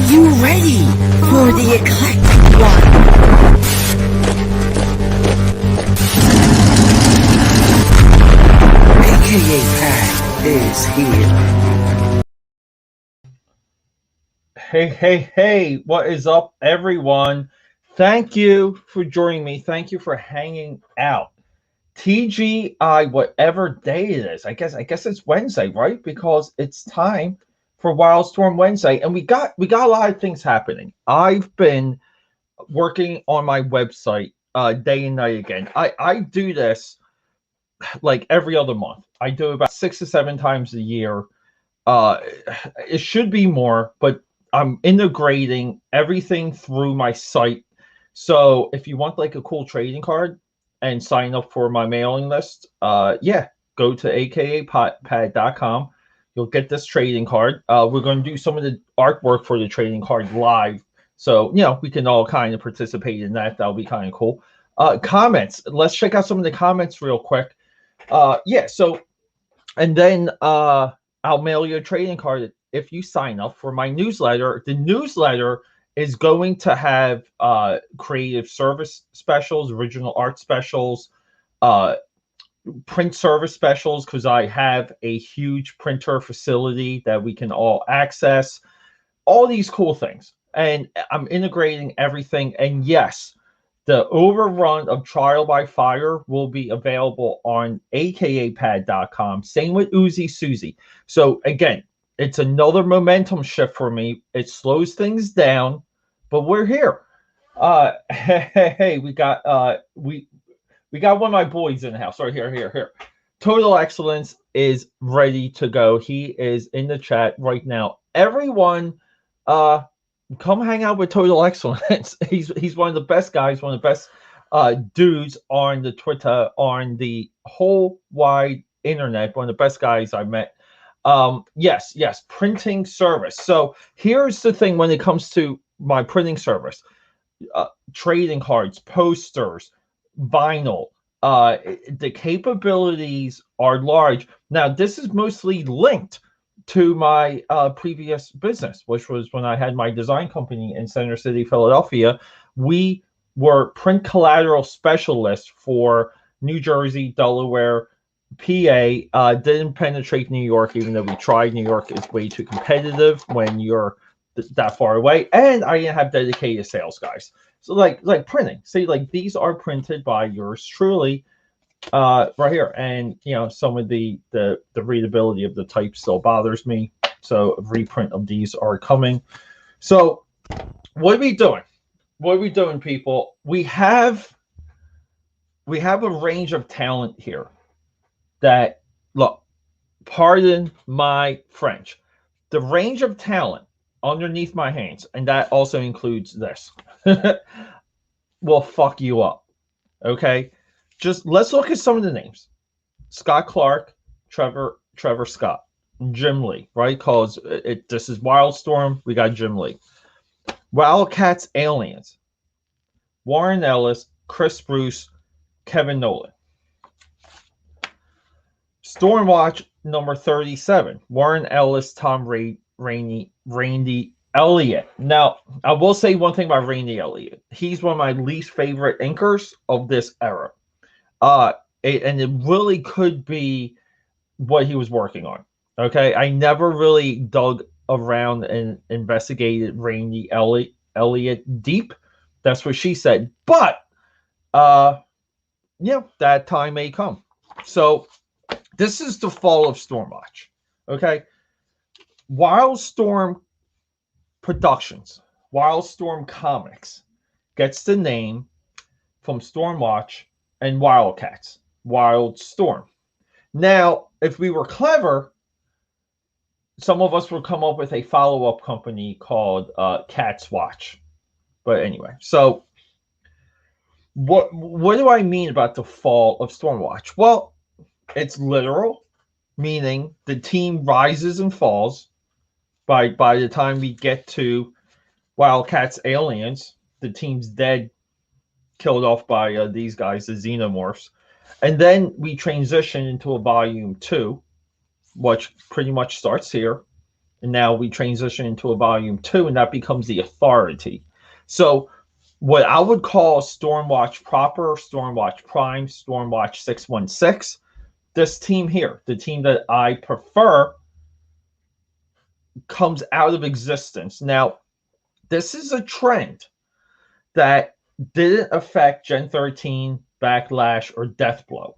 you ready for the eclectic one? AKA Pat is here. Hey, what is up, everyone? Thank you for joining me. Thank you for hanging out. TGI, whatever day it is. I guess it's Wednesday, right? Because it's time for Wildstorm Wednesday, and we got a lot of things happening. I've been working on my website day and night again. I do this like every other month. I do about 6 to 7 times a year. It should be more, but I'm integrating everything through my site. So if you want like a cool trading card and sign up for my mailing list, yeah, go to akapad.com. You'll get this trading card. We're going to do some of the artwork for the trading card live. So, we can all kind of participate in that. That'll be kind of cool. Comments. Let's check out some of the comments real quick. Yeah, so, and then I'll mail you a trading card if you sign up for my newsletter. The newsletter is going to have creative service specials, original art specials, print service specials, because I have a huge printer facility that we can all access. All these cool things. And I'm integrating everything. And yes, the overrun of Trial by Fire will be available on akapad.com. Same with Uzi Susie. So again, it's another momentum shift for me. It slows things down, but we're here. Hey, we got one of my boys in the house. Right here. Total Excellence is ready to go. He is in the chat right now. Everyone, come hang out with Total Excellence. He's one of the best guys, one of the best dudes on the Twitter, on the whole wide internet. One of the best guys I met. Yes, printing service. So here's the thing when it comes to my printing service: trading cards, posters, vinyl. The capabilities are large. Now, this is mostly linked to my previous business, which was when I had my design company in Center City, Philadelphia. We were print collateral specialists for New Jersey, Delaware, PA. Didn't penetrate New York, even though we tried. New York is way too competitive when you're that far away, and I didn't have dedicated sales guys. So like printing, see, like these are printed by yours truly. Right here, and some of the readability of the type still bothers me, so a reprint of these are coming. So what are we doing, people? We have a range of talent here that, look, pardon my French, the range of talent underneath my hands, and that also includes this, will fuck you up. Okay, just let's look at some of the names. Scott Clark, Trevor Scott, Jim Lee, right? Because this is Wildstorm. We got Jim Lee. Wildcats Aliens, Warren Ellis, Chris Bruce, Kevin Nolan. StormWatch number 37, Warren Ellis, Tom Randy Elliott. Now, I will say one thing about Randy Elliott. He's one of my least favorite inkers of this era. And it really could be what he was working on. Okay, I never really dug around and investigated Randy Elliott deep. That's what she said. But that time may come. So this is the fall of StormWatch. Okay, Wildstorm Productions, Wildstorm Comics gets the name from StormWatch and Wildcats, Wildstorm. Now, if we were clever, some of us would come up with a follow-up company called Cats Watch. But anyway, so what do I mean about the fall of StormWatch? Well, it's literal, meaning the team rises and falls. By the time we get to Wildcats Aliens, the team's dead, killed off by these guys, the Xenomorphs. And then we transition into a volume 2, which pretty much starts here. And now we transition into a volume 2, and that becomes the Authority. So what I would call StormWatch proper, StormWatch Prime, StormWatch 616, this team here, the team that I prefer, comes out of existence. Now, this is a trend that didn't affect Gen 13, Backlash, or Deathblow.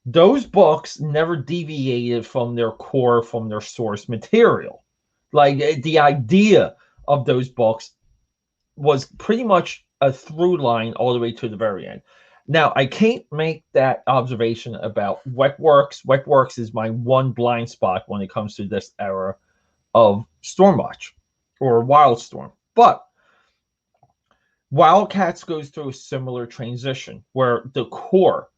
Those books never deviated from their core, from their source material. Like, the idea of those books was pretty much a through line all the way to the very end. Now, I can't make that observation about Wetworks. Wetworks is my one blind spot when it comes to this era of StormWatch or Wildstorm. But Wildcats goes through a similar transition where the core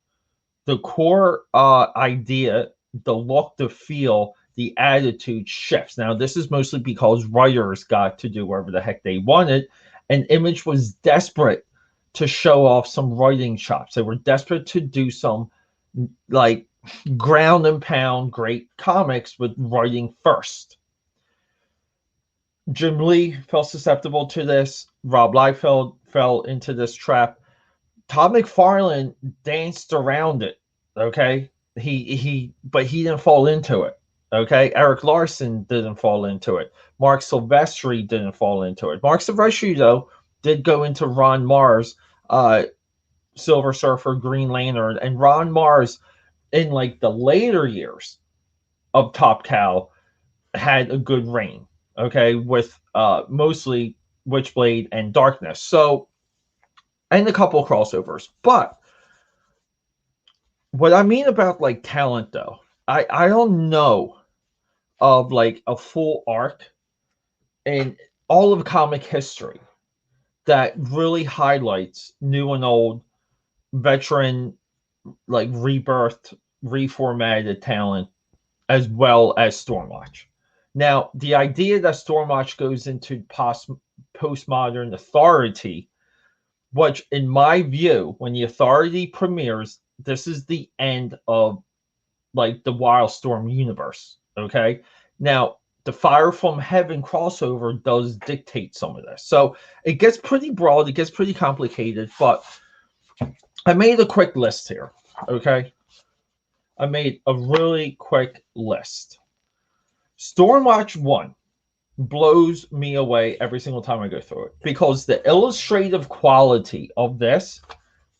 idea, the look, the feel, the attitude shifts. Now, this is mostly because writers got to do whatever the heck they wanted, and Image was desperate to show off some writing chops. They were desperate to do some like ground and pound great comics with writing first. Jim Lee felt susceptible to this. Rob Liefeld fell into this trap. Todd McFarlane danced around it. Okay, but he didn't fall into it. Okay, Eric Larson didn't fall into it. Mark Silvestri didn't fall into it. Mark Silvestri, though, did go into Ron Mars, Silver Surfer, Green Lantern, and Ron Mars in like the later years of Top Cow had a good reign. Okay, with mostly Witchblade and Darkness. So, and a couple of crossovers. But what I mean about like talent, though, I don't know of like a full arc in all of comic history that really highlights new and old, veteran, like rebirthed, reformatted talent, as well as StormWatch. Now, the idea that StormWatch goes into postmodern Authority, which, in my view, when the Authority premieres, this is the end of like the Wildstorm universe. Okay. Now, the Fire from Heaven crossover does dictate some of this. So it gets pretty broad, it gets pretty complicated, but I made a quick list here. Okay. I made a really quick list. StormWatch 1 blows me away every single time I go through it because the illustrative quality of this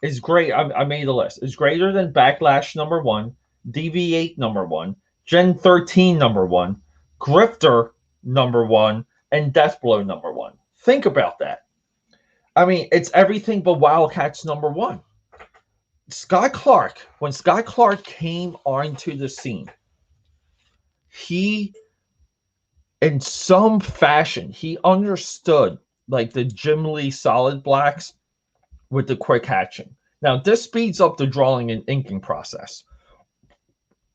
is great. I made a list. It's greater than Backlash #1, DV8 #1, Gen 13 #1, Grifter #1, and Deathblow #1. Think about that. I mean, it's everything but Wildcats #1. Scott Clark, when Scott Clark came onto the scene, he, in some fashion, he understood like the Jim Lee solid blacks with the quick hatching. Now, this speeds up the drawing and inking process.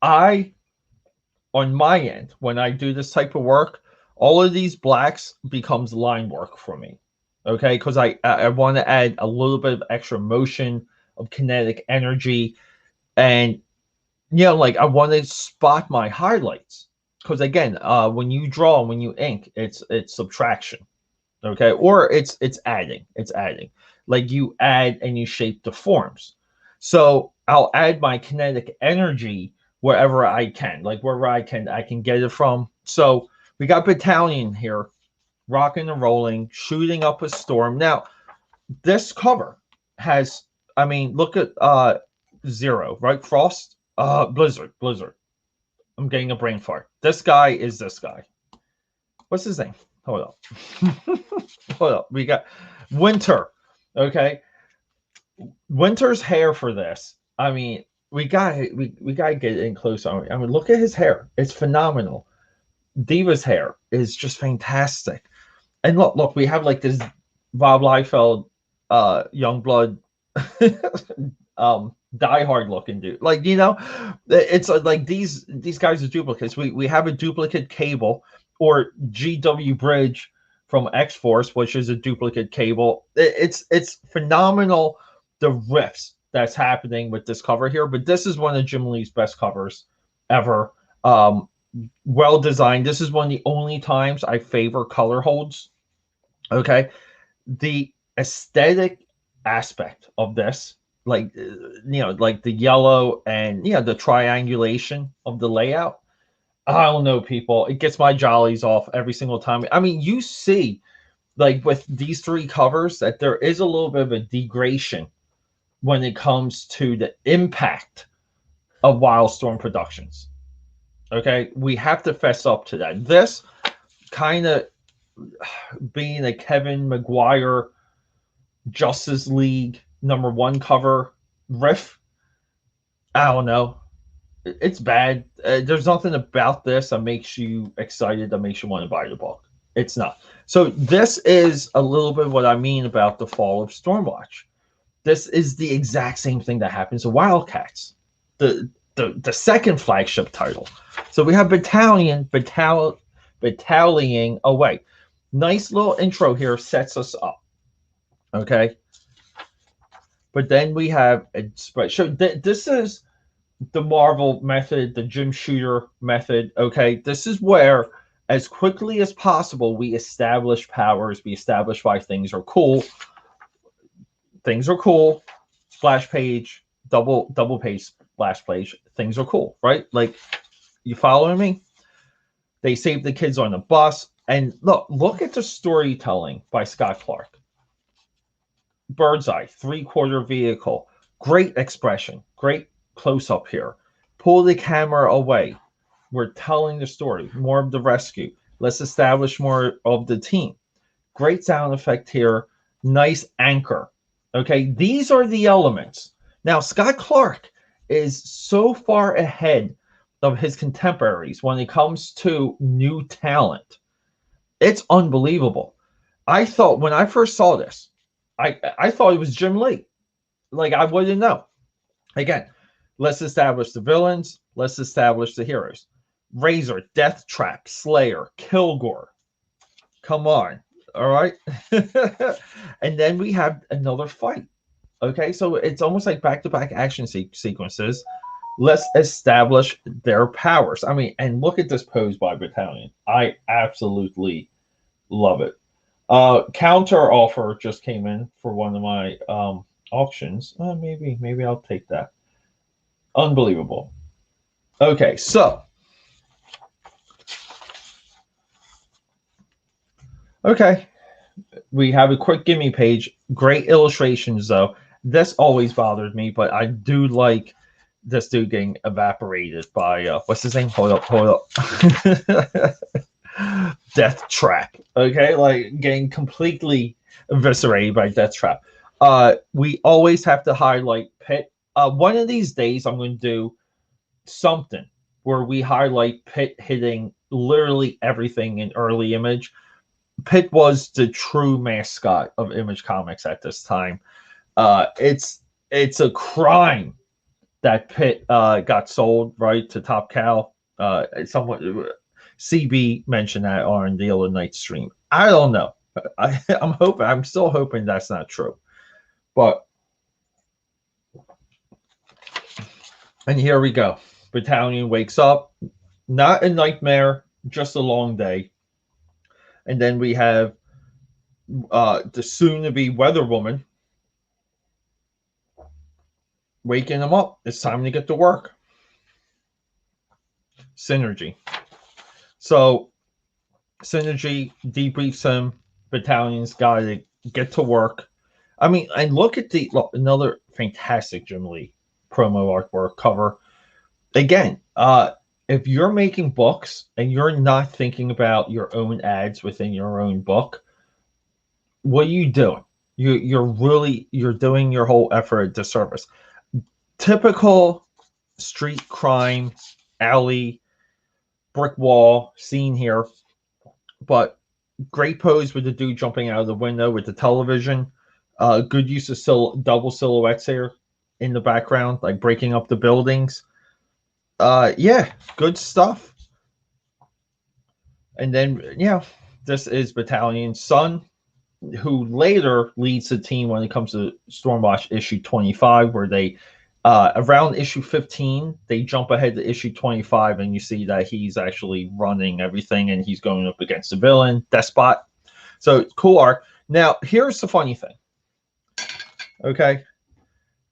On my end, when I do this type of work, all of these blacks becomes line work for me. Okay, because I want to add a little bit of extra motion, of kinetic energy, and like I want to spot my highlights. Because again, when you draw, when you ink, it's subtraction, okay, or it's adding. It's adding. Like you add and you shape the forms. So I'll add my kinetic energy wherever I can, like wherever I can get it from. So we got Battalion here, rocking and rolling, shooting up a storm. Now, this cover has, I mean, look at Zero, right? Frost, Blizzard. I'm getting a brain fart. This guy is this guy. What's his name? Hold up. Hold up. We got Winter. Okay. Winter's hair for this. I mean, we gotta get in close on it. I mean, look at his hair. It's phenomenal. Diva's hair is just fantastic. And look, we have like this Rob Liefeld, Youngblood, Die Hard looking dude. Like, it's like these guys are duplicates. We have a duplicate Cable, or GW Bridge from X-Force, which is a duplicate Cable. It's phenomenal, the riffs that's happening with this cover here. But this is one of Jim Lee's best covers ever. well designed. This is one of the only times I favor color holds. Okay. The aesthetic aspect of this, like, like the yellow and, the triangulation of the layout. I don't know, people. It gets my jollies off every single time. I mean, you see, like with these three covers, that there is a little bit of a degradation when it comes to the impact of Wildstorm Productions. Okay, we have to fess up to that. This kind of being a Kevin Maguire Justice League #1 cover riff, I don't know. It's bad. There's nothing about this that makes you excited, that makes you want to buy the book. It's not. So this is a little bit what I mean about the fall of StormWatch. This is the exact same thing that happens to Wildcats, the second flagship title. So we have battalion away. Nice little intro here sets us up. Okay. But then we have a spread. So this is the Marvel method, the Jim Shooter method. Okay. This is where, as quickly as possible, we establish powers. We establish why things are cool. Things are cool. Splash page, double page, splash page. Things are cool, right? Like, you following me? They save the kids on the bus. And look at the storytelling by Scott Clark. Bird's eye, 3/4 vehicle. Great expression. Great close-up here. Pull the camera away. We're telling the story. More of the rescue. Let's establish more of the team. Great sound effect here. Nice anchor. Okay, these are the elements. Now, Scott Clark is so far ahead of his contemporaries when it comes to new talent. It's unbelievable. I thought, when I first saw this, I thought it was Jim Lee. Like, I wouldn't know. Again, let's establish the villains. Let's establish the heroes. Razor, Death Trap, Slayer, Kilgore. Come on. All right. And then we have another fight. Okay. So it's almost like back-to-back action sequences. Let's establish their powers. I mean, and look at this pose by Battalion. I absolutely love it. Counter offer just came in for one of my auctions. Maybe I'll take that. Unbelievable. Okay, so we have a quick gimme page. Great illustrations, though. This always bothered me, but I do like this dude getting evaporated by what's his name? Hold up. Death Trap. Okay, like getting completely eviscerated by Death Trap. We always have to highlight Pitt. One of these days, I'm going to do something where we highlight Pitt hitting literally everything in early Image. Pitt was the true mascot of Image Comics at this time. It's a crime that Pitt got sold, right, to Top Cow. Someone, CB mentioned that on the other night stream. I don't know. I'm still hoping that's not true. But, and here we go. Battalion wakes up. Not a nightmare, just a long day. And then we have the soon-to-be weather woman waking them up. It's time to get to work. Synergy. So Synergy debriefs him. Battalion's got to get to work. I mean, and look, another fantastic Jim Lee promo artwork cover. Again, if you're making books and you're not thinking about your own ads within your own book, what are you doing? You're doing your whole effort a disservice. Typical street crime, alley, brick wall scene here, but great pose with the dude jumping out of the window with the television. Good use of double silhouettes here in the background, like breaking up the buildings. Yeah, good stuff. And then, this is Battalion's son, who later leads the team when it comes to StormWatch issue 25, where they Around issue 15, they jump ahead to issue 25, and you see that he's actually running everything, and he's going up against the villain, Despot. So, cool arc. Now, here's the funny thing. Okay.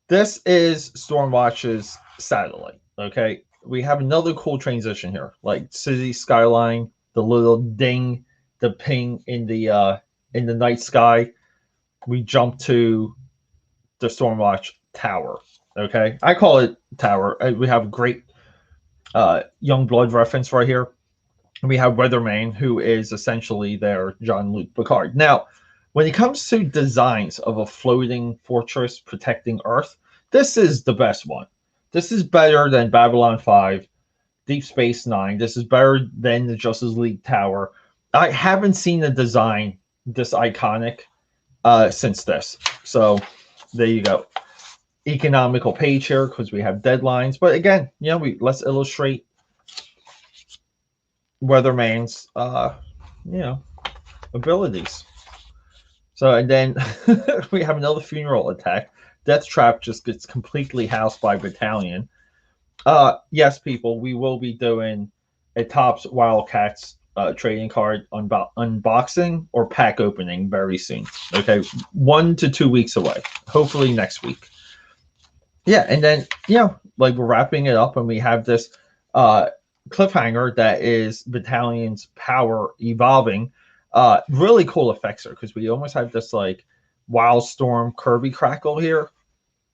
This is StormWatch's satellite. Okay. We have another cool transition here, like city skyline, the little ding, the ping in the night sky. We jump to the StormWatch tower. Okay, I call it tower. We have a great young blood reference right here. We have Weatherman, who is essentially their Jean-Luc Picard. Now, when it comes to designs of a floating fortress protecting Earth, this is the best one. This is better than Babylon 5, Deep Space Nine. This is better than the Justice League Tower. I haven't seen a design this iconic since this. So there you go. Economical page here because we have deadlines. But again, you know, let's illustrate Weatherman's abilities. So, and then we have another funeral attack. Death Trap just gets completely housed by Battalion. Yes, people, we will be doing a Topps Wildcats trading card unboxing or pack opening very soon. Okay, 1 to 2 weeks away. Hopefully next week. Yeah, and then, like we're wrapping it up, and we have this cliffhanger that is Battalion's power evolving. Really cool effects here because we almost have this like Wildstorm Kirby Crackle here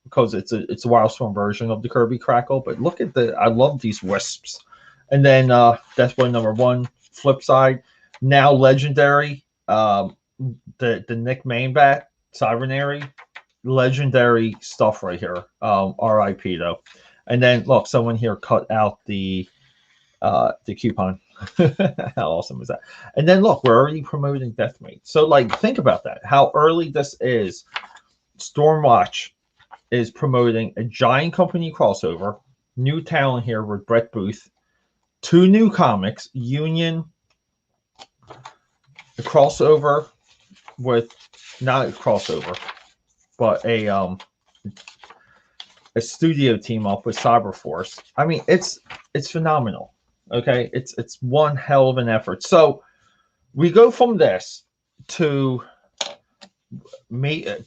because it's a Wildstorm version of the Kirby Crackle. But look at I love these wisps. And then that's one number one. Flip side, now legendary. The Nick Mainbat Cybernary, legendary stuff right here. R.I.P. though. And then look, someone here cut out the coupon. How awesome is that? And then look, we're already promoting Deathmate. So like, think about that. How early this is. StormWatch is promoting a giant company crossover. New talent here with Brett Booth. 2 new comics, Union, a crossover with, not a crossover, but a studio team up with Cyberforce. I mean, it's phenomenal. Okay, it's one hell of an effort. So we go from this to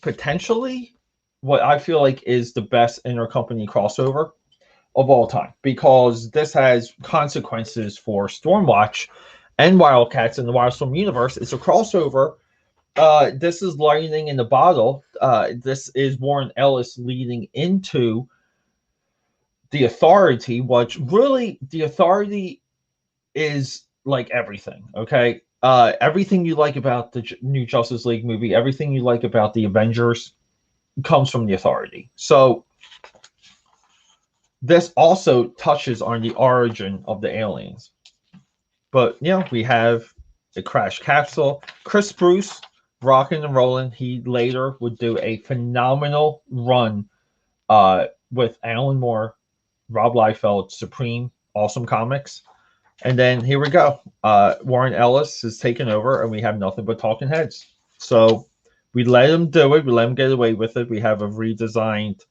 potentially what I feel like is the best intercompany crossover of all time, because this has consequences for Stormwatch and Wildcats in the Wildstorm universe. It's a crossover. This is lightning in the bottle. This is Warren Ellis leading into the Authority, which really, the Authority is like everything, okay? Everything you like about the new Justice League movie, everything you like about the Avengers comes from the Authority. So this also touches on the origin of the aliens. But, we have a crash capsule. Chris Bruce, rocking and rolling. He later would do a phenomenal run with Alan Moore, Rob Liefeld, Supreme, Awesome Comics. And then here we go. Warren Ellis is taken over, and we have nothing but talking heads. So we let him do it. We let him get away with it. We have a redesigned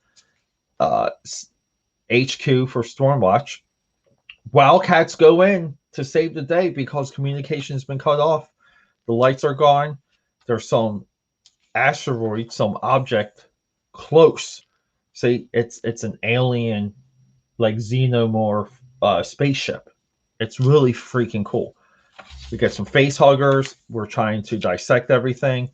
HQ for Stormwatch. Wildcats go in to save the day because communication has been cut off. The lights are gone. There's some asteroid, some object close. See, it's an alien, like xenomorph spaceship. It's really freaking cool. We get some face huggers. We're trying to dissect everything.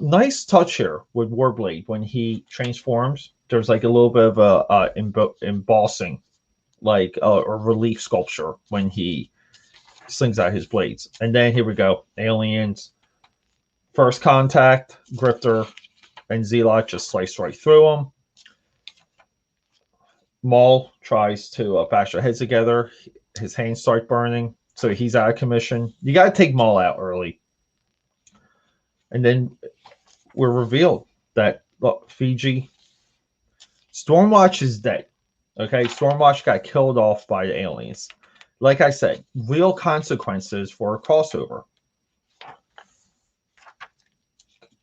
Nice touch here with Warblade when he transforms. There's like a little bit of a embossing, like a relief sculpture when he slings out his blades. And then here we go. Aliens. First contact. Grifter and Zealot just slice right through them. Maul tries to bash their heads together. His hands start burning. So he's out of commission. You got to take Maul out early. And then we're revealed that, look, Fiji, Stormwatch is dead. Okay, Stormwatch got killed off by the aliens. Like I said, real consequences for a crossover.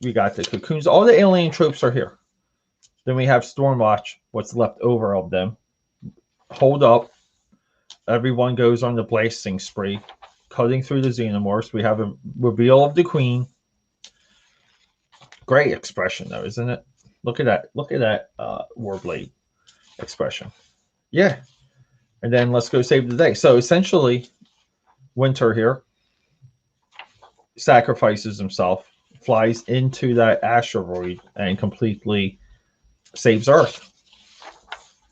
We got the cocoons. All the alien tropes are here. Then we have StormWatch, what's left over of them. Hold up. Everyone goes on the blasting spree, cutting through the xenomorphs. We have a reveal of the queen. Great expression, though, isn't it? Look at that. Look at that Warblade expression. Yeah. And then let's go save the day. So essentially, Winter here sacrifices himself, flies into that asteroid, and completely saves Earth.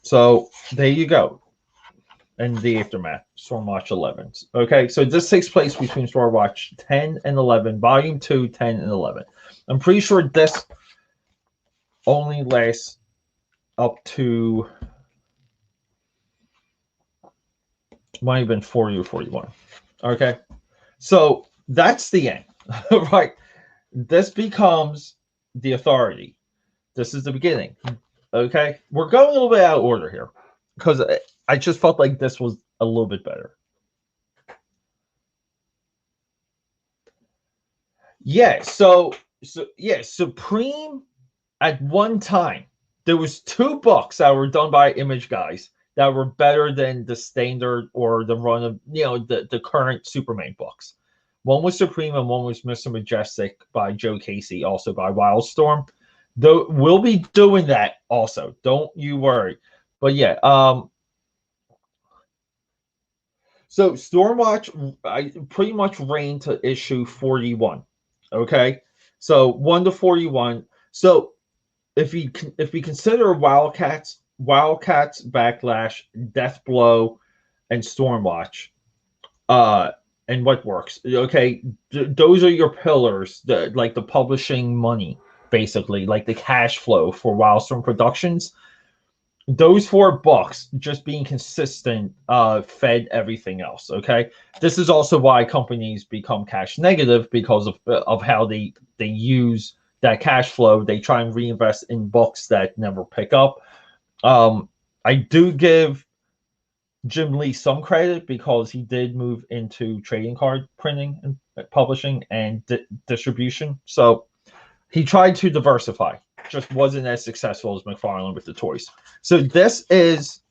So there you go. And the aftermath, StormWatch 11. Okay, so this takes place between StormWatch 10 and 11, Volume 2, 10 and 11. I'm pretty sure this only lasts up to, might have been 40 or 41. Okay, so that's the end, right? This becomes the Authority. This is the beginning. Okay, we're going a little bit out of order here because I just felt like this was a little bit better. Yeah, so yeah, Supreme at one time, there was 2 books that were done by Image guys that were better than the standard or the run of, the current Superman books. One was Supreme and one was Mr. Majestic by Joe Casey, also by Wildstorm. Though we'll be doing that also. Don't you worry. But yeah, so StormWatch, I pretty much ran to issue 41. Okay, so 1 to 41. So if we consider Wildcats, Backlash, Deathblow, and StormWatch, and what works. Okay, those are your pillars, like the publishing money, basically, like the cash flow for Wildstorm Productions. Those 4 books, just being consistent, fed everything else. Okay, this is also why companies become cash negative, because of how they use that cash flow. They try and reinvest in books that never pick up. I do give Jim Lee some credit because he did move into trading card printing and publishing and distribution. So he tried to diversify, just wasn't as successful as McFarlane with the toys. So this is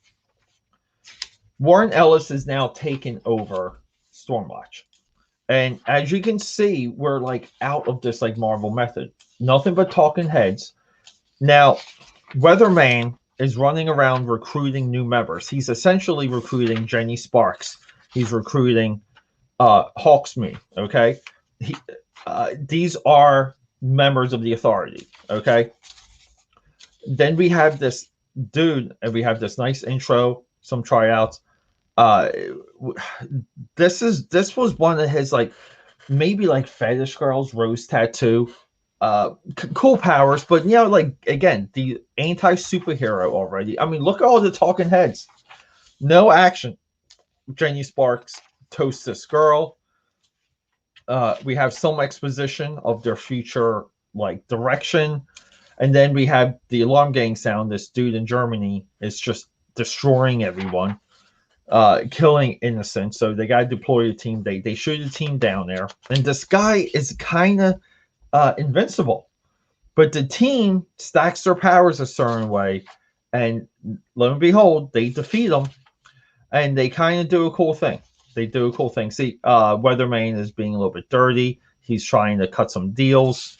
Warren Ellis is now taken over StormWatch. And as you can see, we're like out of this like Marvel method. Nothing but talking heads. Now, Weatherman is running around recruiting new members. He's essentially recruiting Jenny Sparks. He's recruiting Hawksmoon. Okay, these are members of the Authority. Okay, then we have this dude, and we have this nice intro, some tryouts. This was one of his like maybe like fetish girls rose tattoo. Cool powers, but like again, the anti-superhero already. I mean, look at all the talking heads. No action. Jenny Sparks toasts this girl. We have some exposition of their future like direction, and then we have the alarm gang sound. This dude in Germany is just destroying everyone, killing innocents. So they got to deploy a team. They shoot a team down there, and this guy is kind of invincible, but the team stacks their powers a certain way, and lo and behold, they defeat them, and they kind of do a cool thing. See, Weatherman is being a little bit dirty. He's trying to cut some deals,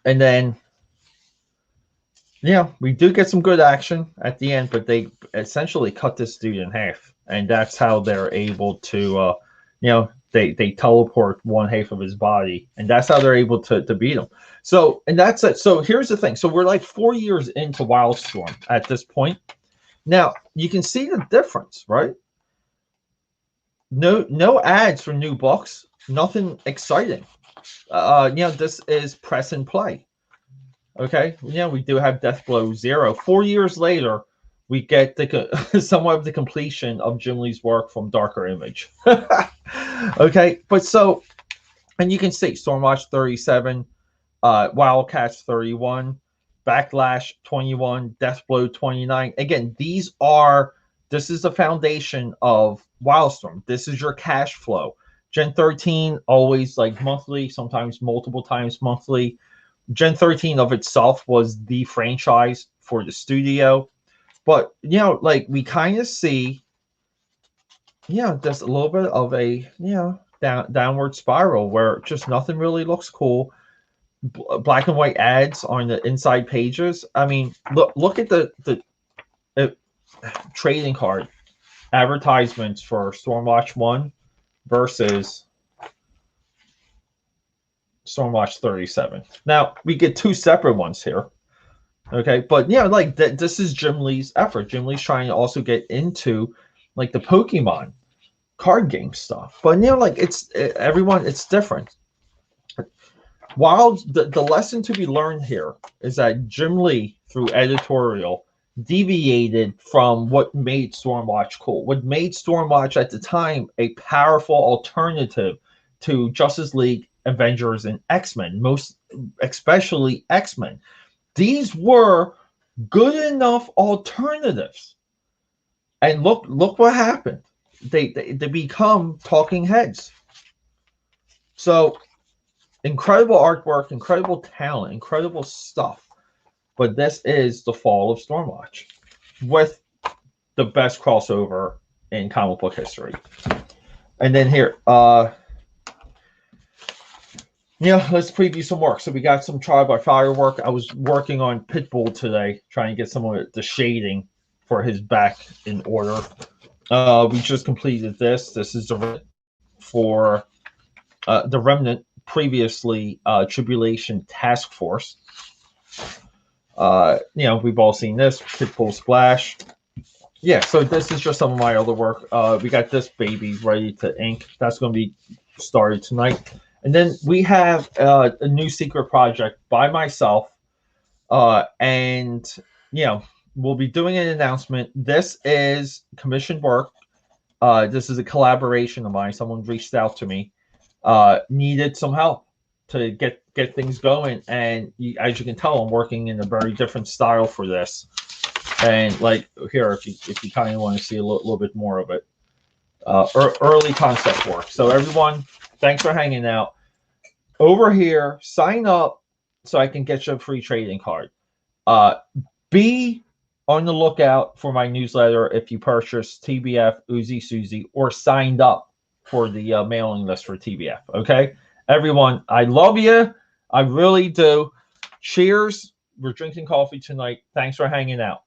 and then we do get some good action at the end, but they essentially cut this dude in half, and that's how they're able to they teleport 1/2 of his body, and that's how they're able to beat him. So, and that's it. So here's the thing. So we're like 4 years into Wildstorm at this point. Now you can see the difference, right? No ads for new books, nothing exciting. This is press and play. Okay, we do have Deathblow 0. 4 years later, we get somewhat of the completion of Jim Lee's work from Darker Image. Okay, but so, and you can see StormWatch 37, Wildcats 31, Backlash 21, Deathblow 29. Again, this is the foundation of Wildstorm. This is your cash flow. Gen 13, always like monthly, sometimes multiple times monthly. Gen 13 of itself was the franchise for the studio. But, you know, like we kind of see, you know, there's a little bit of a, you know, downward spiral where just nothing really looks cool. Black and white ads on the inside pages. I mean, look at the trading card advertisements for Stormwatch 1 versus Stormwatch 37. Now, we get two separate ones here. Okay, but yeah, like this is Jim Lee's effort. Jim Lee's trying to also get into like the Pokemon card game stuff. But you know, like it's everyone, it's different. While the lesson to be learned here is that Jim Lee, through editorial, deviated from what made Stormwatch cool. What made Stormwatch at the time a powerful alternative to Justice League, Avengers, and X-Men, most especially X-Men. These were good enough alternatives. And look what happened. They become talking heads. So incredible artwork, incredible talent, incredible stuff. But this is the fall of Stormwatch with the best crossover in comic book history. And then here, let's preview some work. So we got some Trial by Fire work. I was working on Pitbull today, trying to get some of the shading for his back in order. We just completed this. This is the for the Remnant, previously Tribulation Task Force. We've all seen this Pitbull Splash. Yeah, so this is just some of my other work. We got this baby ready to ink. That's going to be started tonight. And then we have a new secret project by myself. And we'll be doing an announcement. This is commissioned work. This is a collaboration of mine. Someone reached out to me, needed some help to get things going. And as you can tell, I'm working in a very different style for this. And like here, if you kind of want to see a little bit more of it, early concept work. So everyone, thanks for hanging out. Over here, sign up so I can get you a free trading card. Be on the lookout for my newsletter if you purchase TBF, Uzi Susie, or signed up for the mailing list for TBF. Okay, everyone, I love you. I really do. Cheers. We're drinking coffee tonight. Thanks for hanging out.